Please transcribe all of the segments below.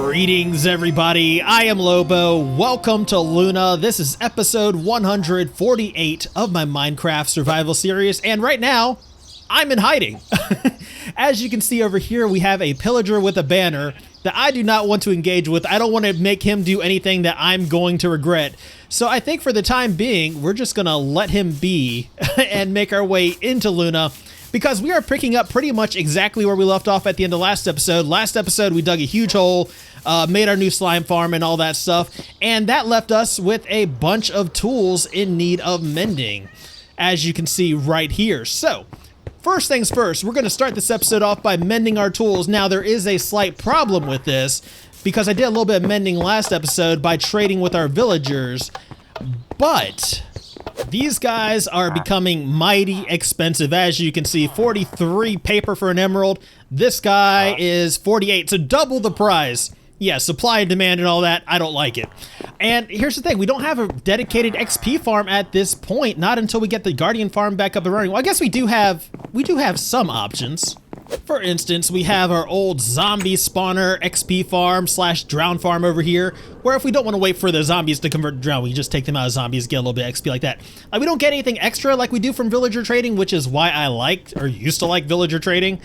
Greetings, everybody. I am Lobo. Welcome to Luna. This is episode 148 of my Minecraft survival series, and right now, I'm in hiding. As you can see over here, we have a pillager with a banner that I do not want to engage with. I don't want to make him do anything that I'm going to regret. So I think for the time being, we're just gonna let him be and make our way into Luna, because we are picking up pretty much exactly where we left off at the end of last episode. Last episode, we dug a huge hole, made our new slime farm and all that stuff, and that left us with a bunch of tools in need of mending, as you can see right here. So, first things first, we're going to start this episode off by mending our tools. Now, there is a slight problem with this, because I did a little bit of mending last episode by trading with our villagers, but these guys are becoming mighty expensive. As you can see, 43 paper for an emerald. This guy is 48, so double the price. Yeah, supply and demand and all that, I don't like it. And here's the thing, we don't have a dedicated XP farm at this point, not until we get the Guardian farm back up and running. Well, I guess we do have some options. For instance, we have our old zombie spawner XP farm slash drown farm over here, where if we don't want to wait for the zombies to convert to drown, we just take them out of zombies, get a little bit of XP like that. We don't get anything extra like we do from villager trading, which is why I liked, or used to like, villager trading.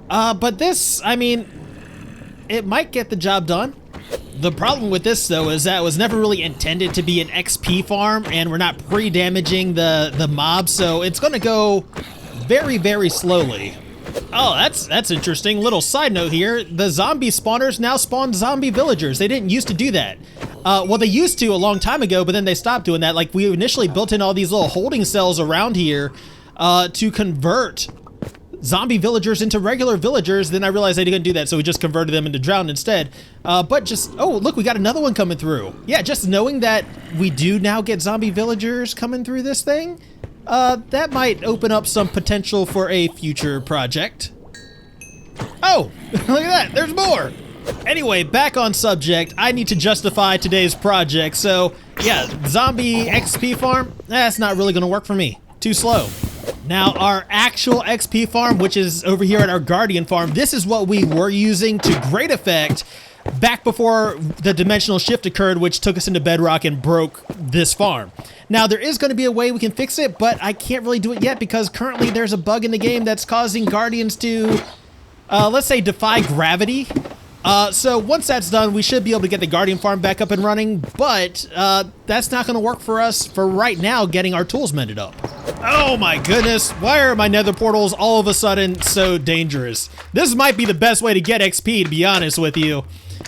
But this, I mean, it might get the job done. The problem with this, though, is that it was never really intended to be an XP farm, and we're not pre-damaging the mobs, so it's going to go very, very slowly. Oh, that's interesting. Little side note here, the zombie spawners now spawn zombie villagers. They didn't used to do that. Well, they used to a long time ago, but then they stopped doing that. Like, we initially built in all these little holding cells around here to convert zombie villagers into regular villagers. Then I realized they didn't do that, so we just converted them into drowned instead. But just, oh, look, we got another one coming through. Yeah, just knowing that we do now get zombie villagers coming through this thing, that might open up some potential for a future project. Oh, look at that, there's more. Anyway, back on subject, I need to justify today's project. So, yeah, zombie XP farm, that's not really gonna work for me. Too slow. Now, our actual XP farm, which is over here at our Guardian farm, this is what we were using to great effect back before the dimensional shift occurred, which took us into bedrock and broke this farm. Now, there is going to be a way we can fix it, but I can't really do it yet because currently there's a bug in the game that's causing Guardians to, let's say, defy gravity. So once that's done, we should be able to get the Guardian farm back up and running, but that's not going to work for us for right now getting our tools mended up. Oh my goodness, why are my nether portals all of a sudden so dangerous? This might be the best way to get XP, to be honest with you,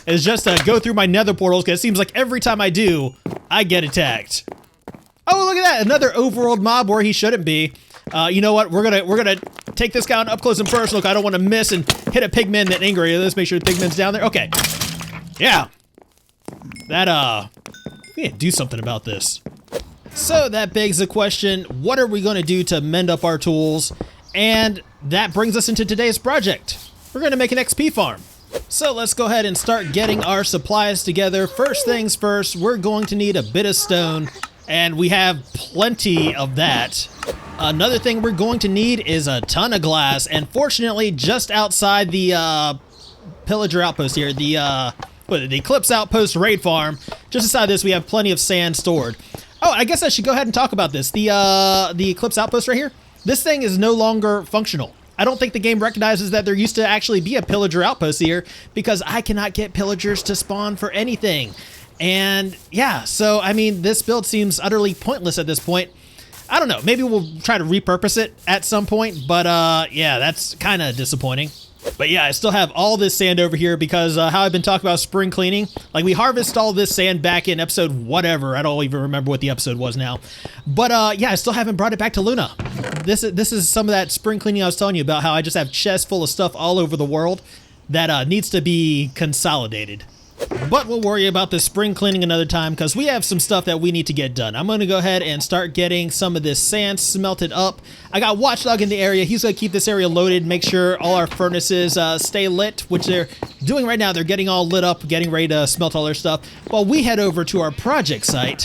is just to go through my nether portals, because it seems like every time I do, I get attacked. Oh, look at that, another overworld mob where he shouldn't be. You know what, we're gonna take this guy on up close and personal. I don't want to miss and hit a pigman that angry. Let's make sure the pigman's down there. Okay, yeah, that we need to do something about this. So that begs the question, what are we gonna do to mend up our tools? And that brings us into today's project. We're gonna make an XP farm. So let's go ahead and start getting our supplies together. First things first, we're going to need a bit of stone, and we have plenty of that. Another thing we're going to need is a ton of glass, and fortunately, just outside the pillager outpost here, the Eclipse Outpost raid farm, just inside this, we have plenty of sand stored. Oh, I guess I should go ahead and talk about this. The Eclipse Outpost right here, this thing is no longer functional. I don't think the game recognizes that there used to actually be a pillager outpost here, because I cannot get pillagers to spawn for anything. And yeah, so I mean, this build seems utterly pointless at this point. I don't know, maybe we'll try to repurpose it at some point, but yeah, that's kind of disappointing. But yeah, I still have all this sand over here because how I've been talking about spring cleaning. Like, we harvested all this sand back in episode whatever. I don't even remember what the episode was now. But yeah, I still haven't brought it back to Luna. This is some of that spring cleaning I was telling you about, how I just have chests full of stuff all over the world that needs to be consolidated. But we'll worry about the spring cleaning another time, because we have some stuff that we need to get done. I'm going to go ahead and start getting some of this sand smelted up. I got Watchdog in the area. He's going to keep this area loaded, make sure all our furnaces stay lit, which they're doing right now. They're getting all lit up, getting ready to smelt all their stuff, while we head over to our project site,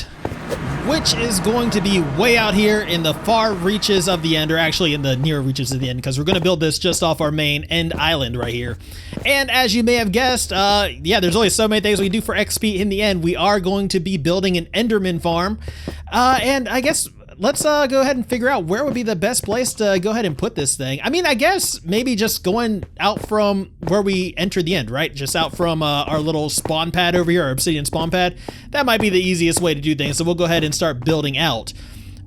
which is going to be way out here in the far reaches of the end, or actually in the near reaches of the end, because we're going to build this just off our main end island right here. And as you may have guessed, yeah, there's only so many things we do for XP. In the end, we are going to be building an Enderman farm. And I guess let's go ahead and figure out where would be the best place to go ahead and put this thing. I mean, I guess maybe just going out from where we entered the end, right? Just out from our little spawn pad over here, our obsidian spawn pad. That might be the easiest way to do things. So we'll go ahead and start building out.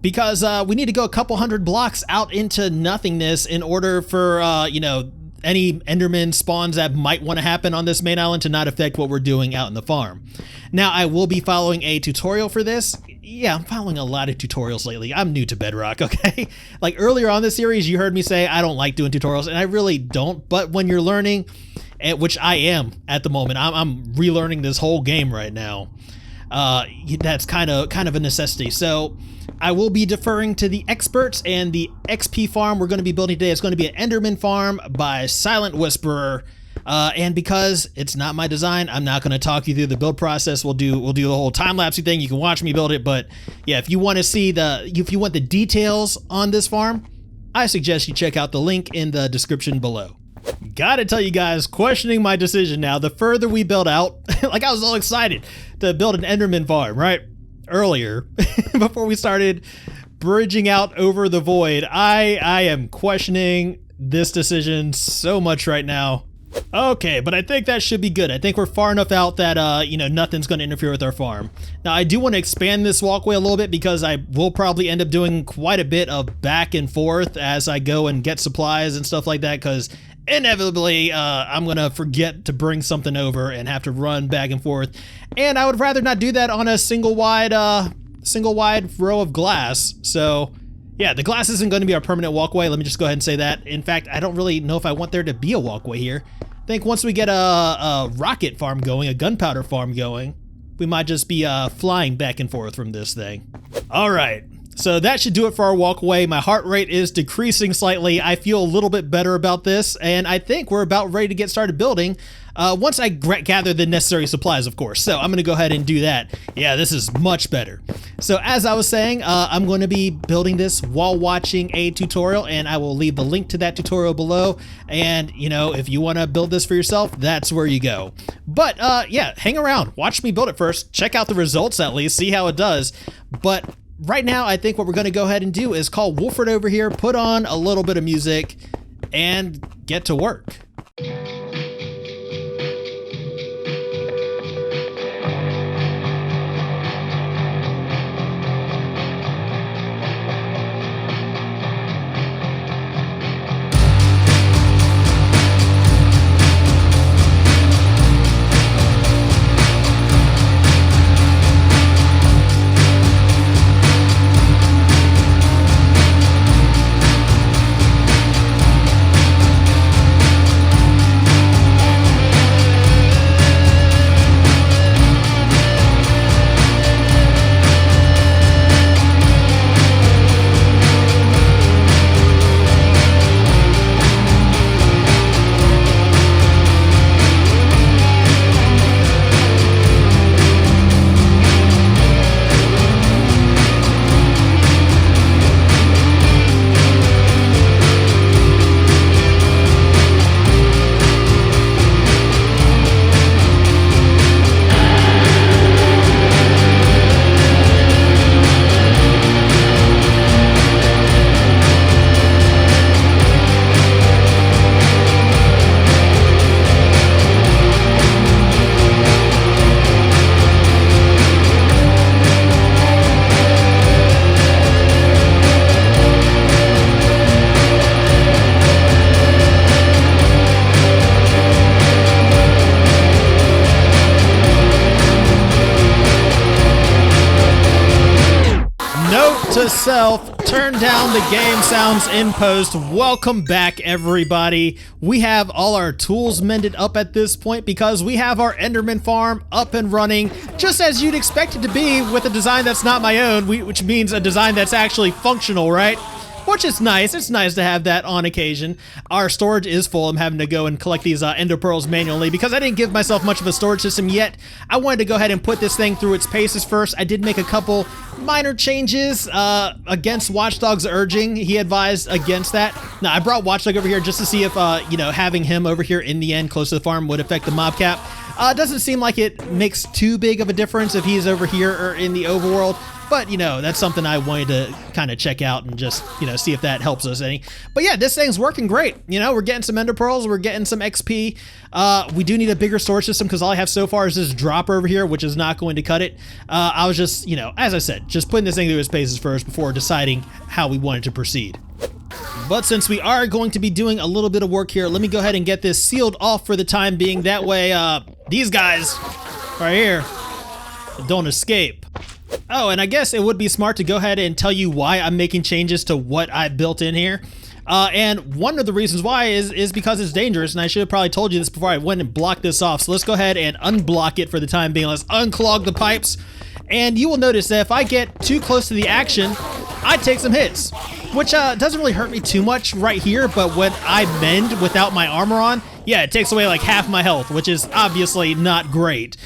Because we need to go a couple hundred blocks out into nothingness in order for, you know, any Enderman spawns that might want to happen on this main island to not affect what we're doing out in the farm. Now, I will be following a tutorial for this. Yeah, I'm following a lot of tutorials lately. I'm new to Bedrock, okay? Like earlier on this series, you heard me say I don't like doing tutorials, and I really don't. But when you're learning, which I am at the moment, I'm relearning this whole game right now. That's kind of a necessity. So I will be deferring to the experts, and the XP farm we're going to be building today is going to be an Enderman farm by Silent Whisperer. And because it's not my design, I'm not going to talk you through the build process. We'll do the whole time-lapsey thing. You can watch me build it, but yeah, if you want to see if you want the details on this farm, I suggest you check out the link in the description below. Gotta tell you guys, questioning my decision now. The further we build out, like I was all excited to build an Enderman farm, right? Earlier, before we started bridging out over the void, I am questioning this decision so much right now. Okay, but I think that should be good. I think we're far enough out that, you know, nothing's going to interfere with our farm. Now, I do want to expand this walkway a little bit because I will probably end up doing quite a bit of back and forth as I go and get supplies and stuff like that, because inevitably, I'm going to forget to bring something over and have to run back and forth. And I would rather not do that on a single wide row of glass. So yeah, the glass isn't going to be our permanent walkway. Let me just go ahead and say that. In fact, I don't really know if I want there to be a walkway here. I think once we get a rocket farm going, a gunpowder farm going, we might just be flying back and forth from this thing. All right. So that should do it for our walkway. My heart rate is decreasing slightly. I feel a little bit better about this, and I think we're about ready to get started building once I gather the necessary supplies, of course. So I'm going to go ahead and do that. Yeah, this is much better. So as I was saying, I'm going to be building this while watching a tutorial, and I will leave the link to that tutorial below. And, you know, if you want to build this for yourself, that's where you go. But yeah, hang around. Watch me build it first. Check out the results at least. See how it does. But right now, I think what we're going to go ahead and do is call Wolford over here, put on a little bit of music, and get to work. To self, turn down the game sounds in post. Welcome back, everybody. We have all our tools mended up at this point because we have our Enderman farm up and running, just as you'd expect it to be with a design that's not my own, which means a design that's actually functional, right? which is nice. It's nice to have that on occasion. Our storage is full. I'm having to go and collect these ender pearls manually because I didn't give myself much of a storage system yet. I wanted to go ahead and put this thing through its paces first. I did make a couple minor changes against Watchdog's urging. He advised against that. Now, I brought Watchdog over here just to see if, you know, having him over here in the end close to the farm would affect the mob cap. Doesn't seem like it makes too big of a difference if he's over here or in the overworld. But, you know, that's something I wanted to kind of check out and just, you know, see if that helps us any. But yeah, this thing's working great. You know, we're getting some ender pearls, we're getting some XP. We do need a bigger storage system because all I have so far is this dropper over here, which is not going to cut it. I was just, you know, as I said, just putting this thing through its paces first before deciding how we wanted to proceed. But since we are going to be doing a little bit of work here, let me go ahead and get this sealed off for the time being. That way, these guys right here don't escape. Oh, and I guess it would be smart to go ahead and tell you why I'm making changes to what I built in here. And one of the reasons why is because it's dangerous, and I should have probably told you this before I went and blocked this off. So let's go ahead and unblock it for the time being. Let's unclog the pipes. And you will notice that if I get too close to the action, I take some hits, which doesn't really hurt me too much right here, but when I mend without my armor on, yeah, it takes away like half my health, which is obviously not great.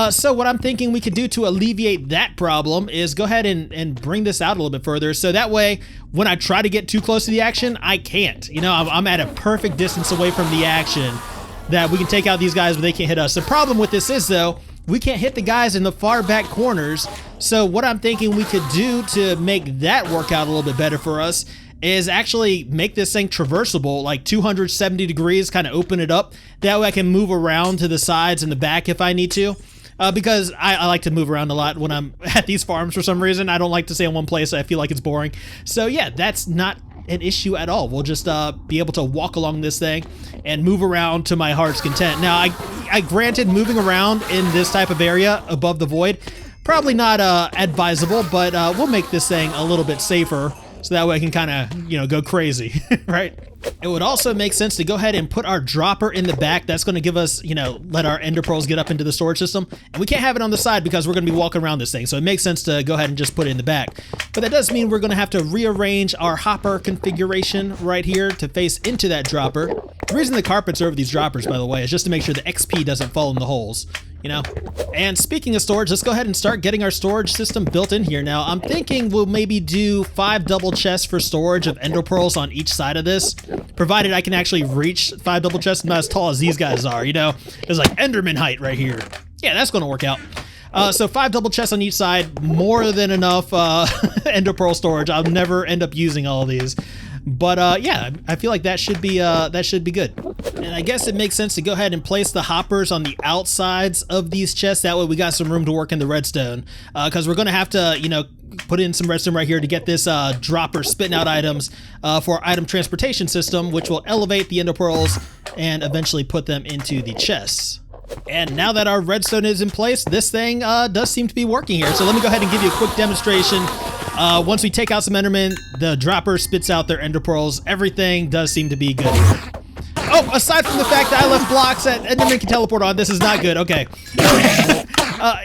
So what I'm thinking we could do to alleviate that problem is go ahead and bring this out a little bit further. So that way, when I try to get too close to the action, I can't. You know, I'm at a perfect distance away from the action that we can take out these guys, but they can't hit us. The problem with this is, though, we can't hit the guys in the far back corners. So what I'm thinking we could do to make that work out a little bit better for us is actually make this thing traversable, like 270 degrees, kind of open it up. That way I can move around to the sides and the back if I need to. Because I like to move around a lot when I'm at these farms for some reason. I don't like to stay in one place. I feel like it's boring. So yeah, that's not an issue at all. We'll just be able to walk along this thing and move around to my heart's content. Now, I granted moving around in this type of area above the void, probably not advisable, but we'll make this thing a little bit safer so that way I can kind of, you know, go crazy, right? It would also make sense to go ahead and put our dropper in the back. That's going to give us, you know, let our ender pearls get up into the storage system. And we can't have it on the side because we're going to be walking around this thing. So it makes sense to go ahead and just put it in the back. But that does mean we're going to have to rearrange our hopper configuration right here to face into that dropper. The reason the carpets are over these droppers, by the way, is just to make sure the XP doesn't fall in the holes. You know? And speaking of storage, let's go ahead and start getting our storage system built in here. Now, I'm thinking we'll maybe do 5 double chests for storage of ender pearls on each side of this, provided I can actually reach 5 double chests. I'm not as tall as these guys are, you know? There's like Enderman height right here. Yeah, that's gonna work out. So 5 double chests on each side, more than enough ender pearl storage. I'll never end up using all of these. But yeah, I feel like that should be good. And I guess it makes sense to go ahead and place the hoppers on the outsides of these chests. That way we got some room to work in the redstone. Because we're going to have to, you know, put in some redstone right here to get this dropper spitting out items for our item transportation system, which will elevate the ender pearls and eventually put them into the chests. And now that our redstone is in place, this thing does seem to be working here. So let me go ahead and give you a quick demonstration. Once we take out some endermen, the dropper spits out their ender pearls. Everything does seem to be good. Oh, aside from the fact that I left blocks that endermen can teleport on, this is not good. Okay.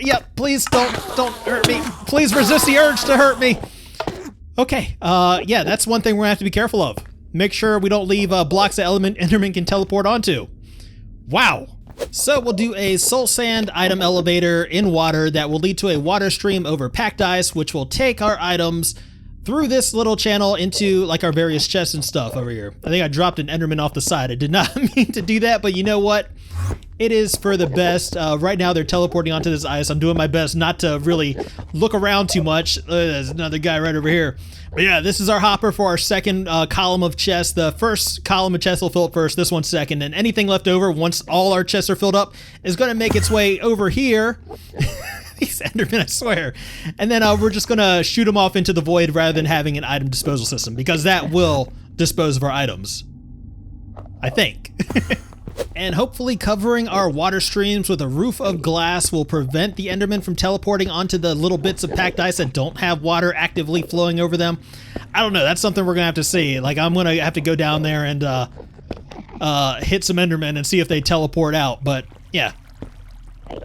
Yeah, please don't hurt me. Please resist the urge to hurt me. Okay. Yeah, that's one thing we're gonna have to be careful of. Make sure we don't leave blocks that endermen can teleport onto. Wow. So we'll do a soul sand item elevator in water that will lead to a water stream over packed ice, which will take our items through this little channel into like our various chests and stuff over here. I think I dropped an enderman off the side. I did not mean to do that, but you know what? It is for the best. Right now they're teleporting onto this ice. I'm doing my best not to really look around too much. There's another guy right over here. But yeah, this is our hopper for our second column of chests. The first column of chests will fill up first, this one second, and anything left over once all our chests are filled up is going to make its way over here. These endermen, I swear. And then we're just going to shoot them off into the void rather than having an item disposal system, because that will dispose of our items. I think. And hopefully covering our water streams with a roof of glass will prevent the endermen from teleporting onto the little bits of packed ice that don't have water actively flowing over them. I don't know, that's something we're gonna have to see. Like, I'm gonna have to go down there and hit some endermen and see if they teleport out, but yeah.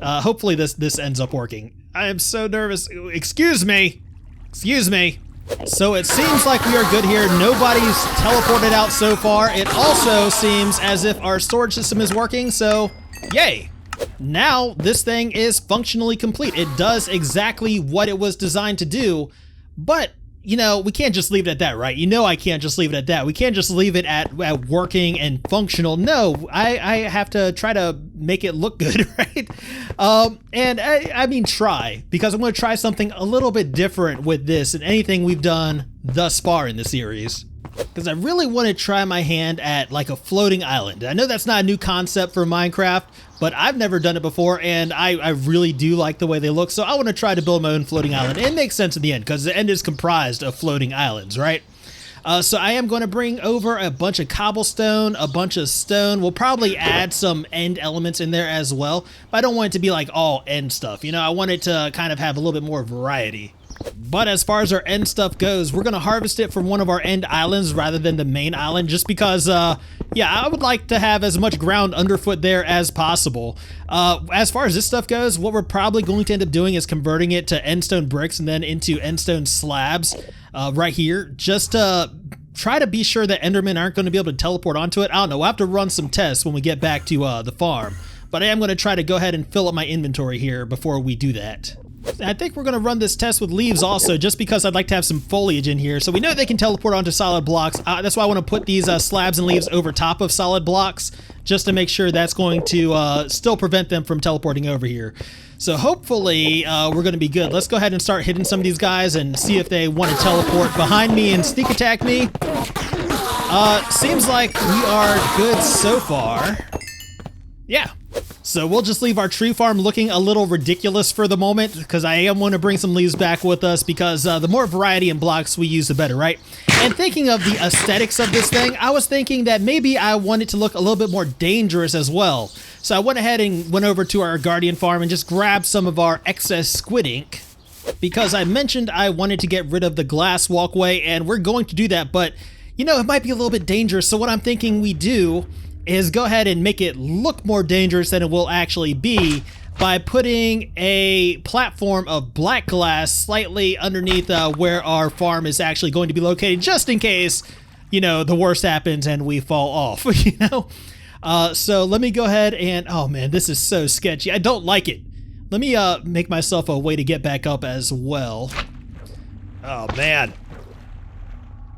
Hopefully this ends up working. I am so nervous. Excuse me. Excuse me. So it seems like we are good here. Nobody's teleported out so far. It also seems as if our storage system is working, so yay. Now this thing is functionally complete. It does exactly what it was designed to do, but you know, we can't just leave it at that, right? You know I can't just leave it at that. We can't just leave it at working and functional. No, I have to try to make it look good, right? And I mean try, because I'm going to try something a little bit different with this than anything we've done thus far in the series. Because I really want to try my hand at like a floating island. I know that's not a new concept for Minecraft, but I've never done it before, and I really do like the way they look, so I want to try to build my own floating island. It makes sense in the end, because the end is comprised of floating islands, right? So I am going to bring over a bunch of cobblestone, a bunch of stone. We'll probably add some end elements in there as well, but I don't want it to be like all end stuff, you know? I want it to kind of have a little bit more variety. But as far as our end stuff goes, we're going to harvest it from one of our end islands rather than the main island, just because, yeah, I would like to have as much ground underfoot there as possible. As far as this stuff goes, what we're probably going to end up doing is converting it to endstone bricks and then into endstone slabs right here, just to try to be sure that Endermen aren't going to be able to teleport onto it. I don't know, we'll have to run some tests when we get back to the farm. But I am going to try to go ahead and fill up my inventory here before we do that. I think we're going to run this test with leaves also, just because I'd like to have some foliage in here. So we know they can teleport onto solid blocks. That's why I want to put these slabs and leaves over top of solid blocks, just to make sure that's going to still prevent them from teleporting over here. So hopefully we're going to be good. Let's go ahead and start hitting some of these guys and see if they want to teleport behind me and sneak attack me. Seems like we are good so far. Yeah. So we'll just leave our tree farm looking a little ridiculous for the moment, because I am going to bring some leaves back with us, because the more variety in blocks we use, the better, right? And thinking of the aesthetics of this thing, I was thinking that maybe I want it to look a little bit more dangerous as well. So I went ahead and went over to our Guardian farm and just grabbed some of our excess squid ink, because I mentioned I wanted to get rid of the glass walkway, and we're going to do that, but you know, it might be a little bit dangerous. So what I'm thinking we do is go ahead and make it look more dangerous than it will actually be by putting a platform of black glass slightly underneath where our farm is actually going to be located, just in case, you know, the worst happens and we fall off, you know? So let me go ahead and, oh man, this is so sketchy. I don't like it. Let me make myself a way to get back up as well. Oh man.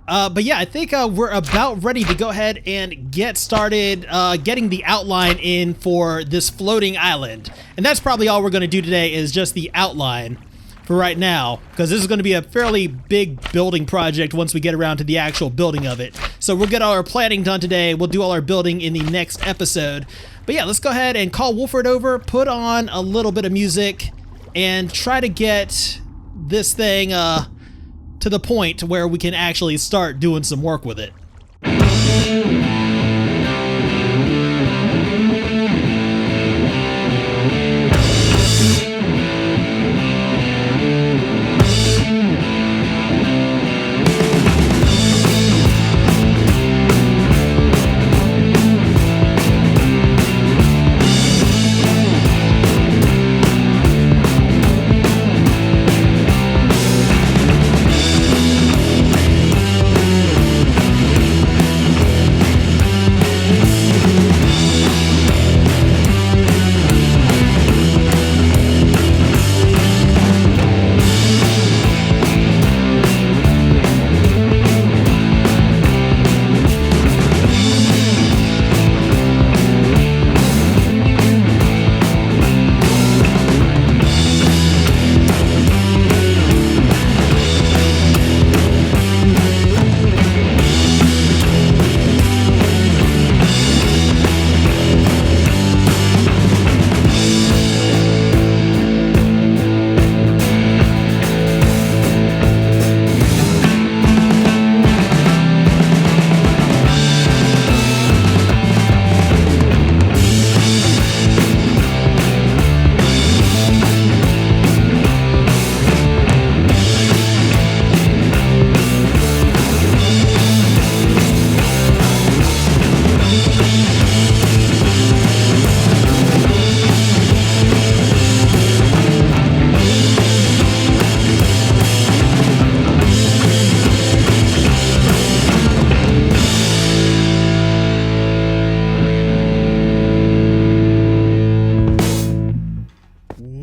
But yeah, I think we're about ready to go ahead and get started getting the outline in for this floating island. And that's probably all we're going to do today, is just the outline for right now, because this is going to be a fairly big building project once we get around to the actual building of it. So we'll get all our planning done today. We'll do all our building in the next episode. But yeah, let's go ahead and call Wolford over, put on a little bit of music, and try to get this thing to the point where we can actually start doing some work with it.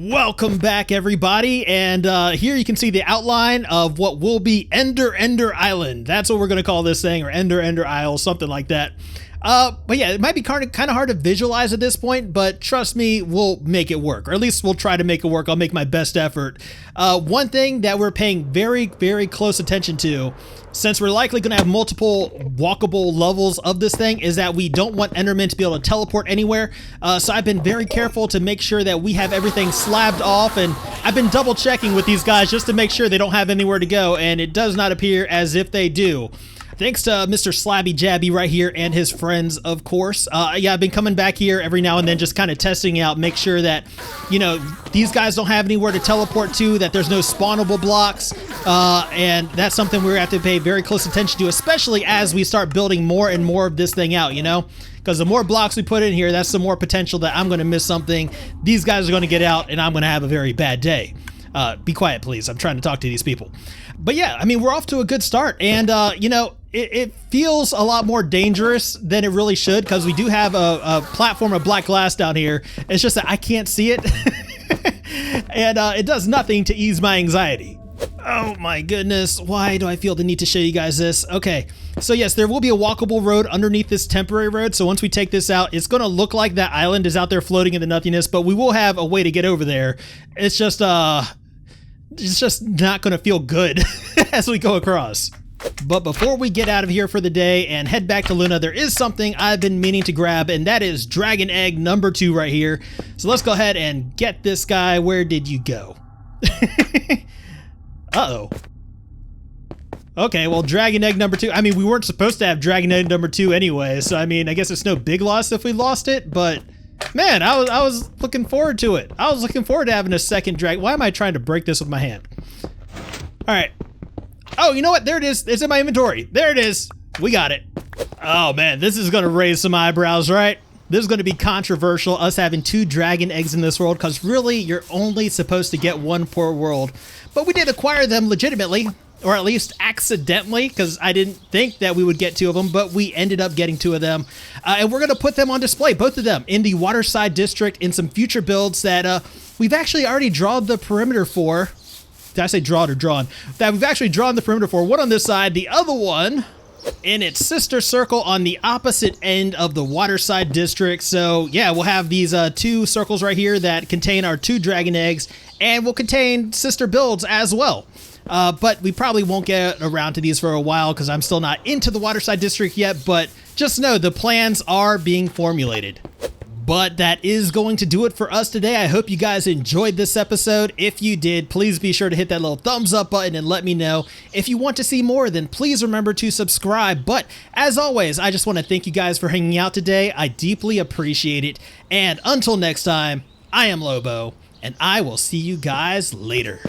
Welcome back, everybody, and here you can see the outline of what will be Ender Island. That's what we're going to call this thing, or Ender Isle, something like that. But yeah, it might be kind of hard to visualize at this point, but trust me, we'll make it work, or at least we'll try to make it work. I'll make my best effort. One thing that we're paying very, very close attention to, since we're likely going to have multiple walkable levels of this thing, is that we don't want Endermen to be able to teleport anywhere. So I've been very careful to make sure that we have everything slabbed off, and I've been double checking with these guys just to make sure they don't have anywhere to go, and it does not appear as if they do. Thanks to Mr. Slabby Jabby right here and his friends, of course. Yeah, I've been coming back here every now and then, just kind of testing out, make sure that, you know, these guys don't have anywhere to teleport to, that there's no spawnable blocks, and that's something we're going to have to pay very close attention to, especially as we start building more and more of this thing out, you know? Because the more blocks we put in here, that's the more potential that I'm going to miss something, these guys are going to get out, and I'm going to have a very bad day. Be quiet, please. I'm trying to talk to these people. But yeah, I mean, we're off to a good start, and you know, it feels a lot more dangerous than it really should, because we do have a platform of black glass down here. It's just that I can't see it, and it does nothing to ease my anxiety. Oh my goodness, why do I feel the need to show you guys this? Okay, so yes, there will be a walkable road underneath this temporary road, so once we take this out, it's going to look like that island is out there floating in the nothingness, but we will have a way to get over there. It's just not going to feel good as we go across. But before we get out of here for the day and head back to Luna, there is something I've been meaning to grab, and that is Dragon Egg number 2 right here. So let's go ahead and get this guy. Where did you go? Uh-oh. Okay, well, Dragon Egg number 2. I mean, we weren't supposed to have Dragon Egg number 2 anyway, so I mean, I guess it's no big loss if we lost it, but man, I was looking forward to it. I was looking forward to having a second dragon. Why am I trying to break this with my hand? All right. Oh, you know what? There it is. It's in my inventory. There it is. We got it. Oh man, this is going to raise some eyebrows, right? This is going to be controversial, us having 2 dragon eggs in this world, because really, you're only supposed to get 1 per world. But we did acquire them legitimately, or at least accidentally, because I didn't think that we would get 2 of them, but we ended up getting 2 of them. And we're going to put them on display, both of them, in the Waterside District in some future builds that we've actually already drawn the perimeter for. Did I say drawed or drawn? That we've actually drawn the perimeter for. One on this side, the other one in its sister circle on the opposite end of the Waterside District. So yeah, we'll have these 2 circles right here that contain our 2 dragon eggs, and will contain sister builds as well. But we probably won't get around to these for a while, because I'm still not into the Waterside District yet, but just know the plans are being formulated. But that is going to do it for us today. I hope you guys enjoyed this episode. If you did, please be sure to hit that little thumbs up button and let me know. If you want to see more, then please remember to subscribe. But as always, I just want to thank you guys for hanging out today. I deeply appreciate it. And until next time, I am Lobo, and I will see you guys later.